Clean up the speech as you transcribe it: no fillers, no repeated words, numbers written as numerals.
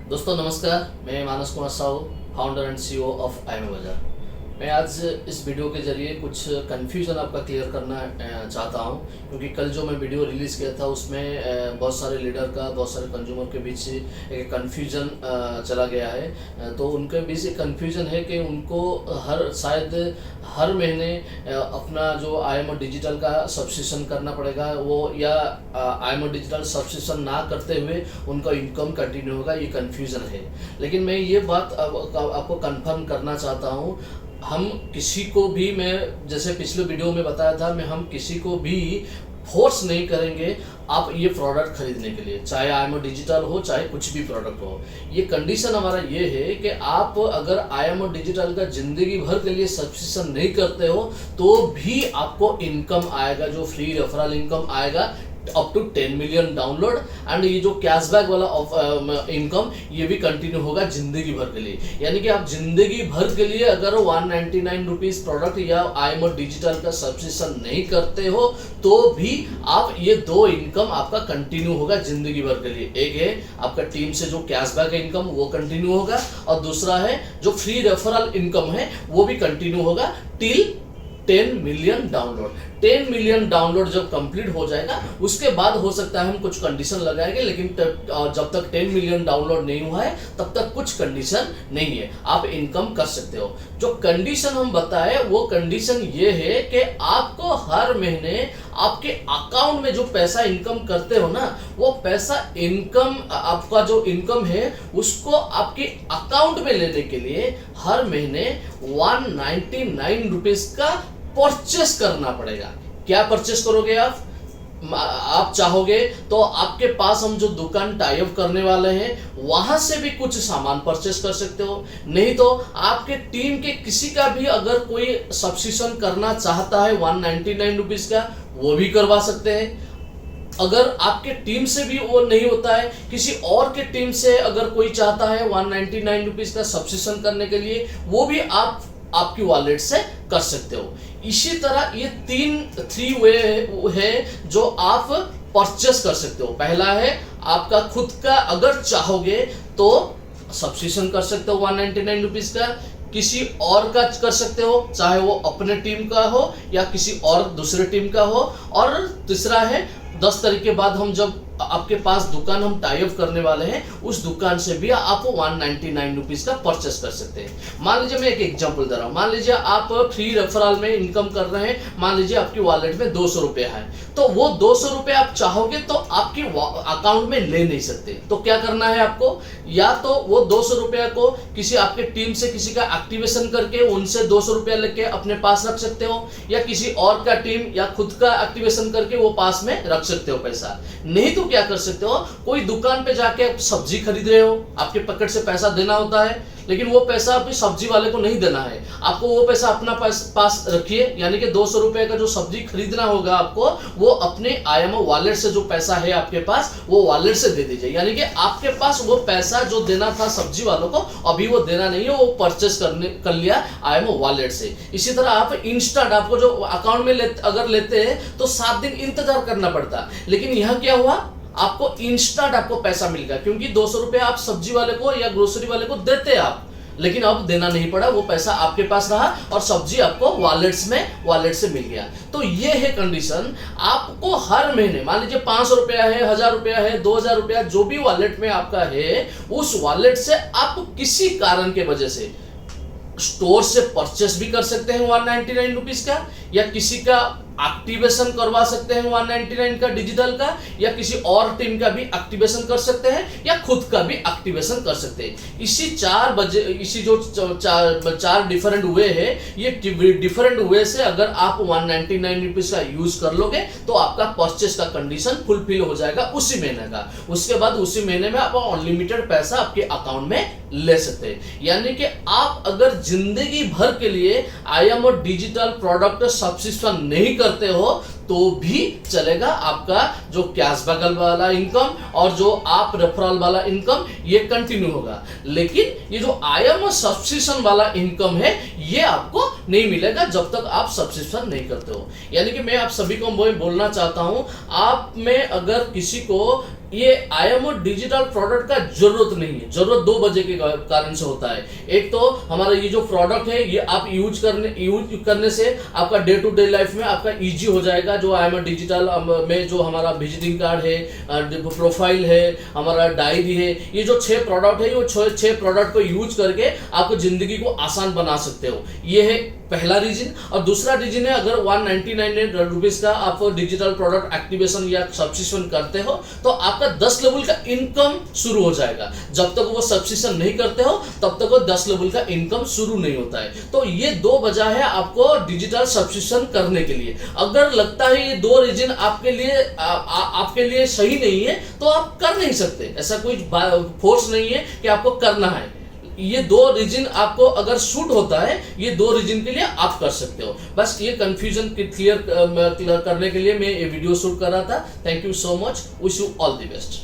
दोस्तों नमस्कार, मैं Manas Kumar Sahu, founder and CEO of IMA Bazaar. मैं आज इस वीडियो के जरिए कुछ कन्फ्यूज़न आपका क्लियर करना चाहता हूं, क्योंकि कल जो मैं वीडियो रिलीज़ किया था उसमें बहुत सारे लीडर का, बहुत सारे कंज्यूमर के बीच एक कन्फ्यूज़न चला गया है। तो उनके बीच एक कन्फ्यूज़न है कि उनको शायद हर महीने अपना जो आईएमओ डिजिटल का सब्सक्रिप्शन करना पड़ेगा, वो या आईएमओ डिजिटल सब्सक्रिप्शन ना करते हुए उनका इनकम कंटिन्यू होगा, ये कन्फ्यूज़न है। लेकिन मैं ये बात आपको कंफर्म करना चाहता हूँ, हम किसी को भी, मैं जैसे पिछले वीडियो में बताया था, हम किसी को भी फोर्स नहीं करेंगे आप ये प्रोडक्ट खरीदने के लिए, चाहे आईएमओ डिजिटल हो चाहे कुछ भी प्रोडक्ट हो। ये कंडीशन हमारा ये है कि आप अगर आईएमओ डिजिटल का जिंदगी भर के लिए सब्सक्रिप्शन नहीं करते हो तो भी आपको इनकम आएगा, जो फ्री रेफरल इनकम आएगा up to 10 million download, and ये जो कैशबैक वाला इनकम ये भी कंटिन्यू होगा जिंदगी भर के लिए। यानी कि आप जिंदगी भर के लिए अगर 199 रुपीज प्रोडक्ट या आईएमओ डिजिटल का सब्सक्रिप्शन नहीं करते हो तो भी आप ये दो इनकम आपका कंटिन्यू होगा जिंदगी भर के लिए। एक है आपका टीम से जो कैशबैक इनकम वो कंटिन्यू होगा, और दूसरा है जो फ्री रेफरल इनकम है वो भी कंटिन्यू होगा till 10 million download. 10 million download जब कंप्लीट हो जाएगा उसके बाद हो सकता है हम कुछ कंडीशन लगाएंगे, लेकिन जब तक 10 मिलियन डाउनलोड नहीं हुआ है तब तक कुछ कंडीशन नहीं है, आप इनकम कर सकते हो। जो कंडीशन हम बताए वो कंडीशन ये है कि आपको हर महीने आपके अकाउंट में जो पैसा इनकम करते हो ना, वो पैसा इनकम, आपका जो इनकम है उसको आपके अकाउंट में लेने के लिए हर महीने 199 रुपीज का परचेस करना पड़ेगा। क्या परचेस करोगे आप चाहोगे तो आपके पास हम जो दुकान टाई अप करने वाले हैं वहां से भी कुछ सामान परचेस कर सकते हो, नहीं तो आपके टीम के किसी का भी अगर कोई सब्सक्रिप्शन करना चाहता है 199 रुपीज का, वो भी करवा सकते हैं। अगर आपके टीम से भी वो नहीं होता है, किसी और के टीम से अगर कोई चाहता है 199 रुपीज का सब्सक्रिप्शन करने के लिए, वो भी आप आपकी वॉलेट से कर सकते हो। इसी तरह ये थ्री वे है जो आप परचेस कर सकते हो। पहला है आपका खुद का, अगर चाहोगे तो सब्सक्रिप्शन कर सकते हो 199 रुपीज का, किसी और का कर सकते हो, चाहे वो अपने टीम का हो या किसी और दूसरे टीम का हो, और तीसरा है 10 तारीख के बाद हम जब आपके पास दुकान हम टाई अप करने वाले हैं, उस दुकान से भी आप 199 रुपीज का परचेस कर सकते हैं। मान लीजिए मैं एक एग्जांपल दे रहा हूं, मान लीजिए आप फ्री रेफरल में इनकम कर रहे हैं, मान लीजिए आपकी वॉलेट में 200 रुपया है, तो वो 200 रुपये आप चाहोगे तो आपके अकाउंट में ले नहीं सकते। तो क्या करना है आपको, या तो वो 200 रुपया को किसी आपके टीम से किसी का एक्टिवेशन करके उनसे 200 रुपया लेके अपने पास रख सकते हो, या किसी और का टीम या खुद का एक्टिवेशन करके वो पास में रख सकते हो पैसा। नहीं तो क्या कर सकते हो, कोई दुकान पे जाके आप सब्जी खरीद रहे हो, आपके पॉकेट से पैसा देना होता है, लेकिन वो पैसा आपकी सब्जी वाले को नहीं देना है, आपको वो पैसा अपना पास रखिए। यानी कि 200 रुपए का जो सब्जी खरीदना होगा आपको, वो अपने आईएमओ वॉलेट से जो पैसा है आपके पास, वो वॉलेट से दे दीजिए। यानी कि आपके पास वो पैसा जो देना था सब्जी वालों को, अभी वो देना नहीं है, वो परचेस कर लिया आईएमओ वॉलेट से। इसी तरह आप इंस्टेंट, आपको जो अकाउंट में अगर लेते हैं तो 7 दिन इंतजार करना पड़ता, लेकिन यहां क्या हुआ, आपको इंस्टेंट आपको पैसा मिल गया, क्योंकि 200 रुपए आप सब्जी वाले को या ग्रोसरी वाले को देते आप, लेकिन अब देना नहीं पड़ा, वो पैसा आपके पास रहा और सब्जी आपको वॉलेट से मिल गया। तो ये है कंडीशन। आपको हर महीने, मान लीजिए 500 रुपया है, 1000 रुपया है, 2000 रुपया, जो भी वॉलेट में आपका है, उस वॉलेट से आप किसी कारण के वजह से स्टोर से परचेस भी कर सकते हैं 199 रुपीज का, या किसी का एक्टिवेशन करवा सकते हैं 199 का डिजिटल का, या किसी और टीम का भी एक्टिवेशन कर सकते हैं, या खुद का भी एक्टिवेशन कर सकते हैं। इसी जो चार डिफरेंट वे है, ये डिफरेंट वे से अगर आप 199 रुपीज का यूज कर लोगे तो आपका परचेस का कंडीशन फुलफिल हो जाएगा उसी महीने का। उसके बाद उसी महीने में आप अनलिमिटेड पैसा आपके अकाउंट में ले सकते हैं। यानी कि आप अगर जिंदगी भर के लिए आईएमओ डिजिटल प्रोडक्ट सब्सक्रिप्शन नहीं करते हो तो भी चलेगा, आपका जो कैशबैक वाला इनकम और जो आप रेफरल वाला इनकम ये कंटिन्यू होगा। लेकिन ये जो आईएमओ सब्सक्रिप्शन वाला इनकम है ये आपको नहीं मिलेगा जब तक आप सब्सक्रिप्शन नहीं करते हो। यानी कि मैं आप सभी को बोलना चाहता हूं, आप में अगर किसी को ये IMO डिजिटल प्रोडक्ट का जरूरत नहीं है। जरूरत दो वजह के कारण से होता है। एक तो हमारा ये जो प्रोडक्ट है ये आप यूज करने से आपका डे टू डे लाइफ में आपका इजी हो जाएगा। जो IMO डिजिटल में जो हमारा विजिटिंग कार्ड है, प्रोफाइल है, हमारा डायरी है, ये जो 6 प्रोडक्ट है, वो 6 प्रोडक्ट को यूज करके आपको जिंदगी को आसान बना सकते हो। ये है पहला रीजन। और दूसरा रीजन है, अगर 199 रुपीज का आप डिजिटल प्रोडक्ट एक्टिवेशन या सब्सक्रिप्शन करते हो तो आपका 10 लेवल का इनकम शुरू हो जाएगा। जब तक वो सब्सक्रिप्शन नहीं करते हो तब तक वो 10 लेवल का इनकम शुरू नहीं होता है। तो ये 2 वजह है आपको डिजिटल सब्सक्रिप्शन करने के लिए। अगर लगता है ये 2 रीजन आपके लिए सही नहीं है तो आप कर नहीं सकते। ऐसा कोई फोर्स नहीं है कि आपको करना है। ये 2 रीजन आपको अगर सूट होता है, ये 2 रीजन के लिए आप कर सकते हो। बस ये कंफ्यूजन क्लियर करने के लिए मैं ये वीडियो शूट कर रहा था। Thank you so much. Wish you all the best.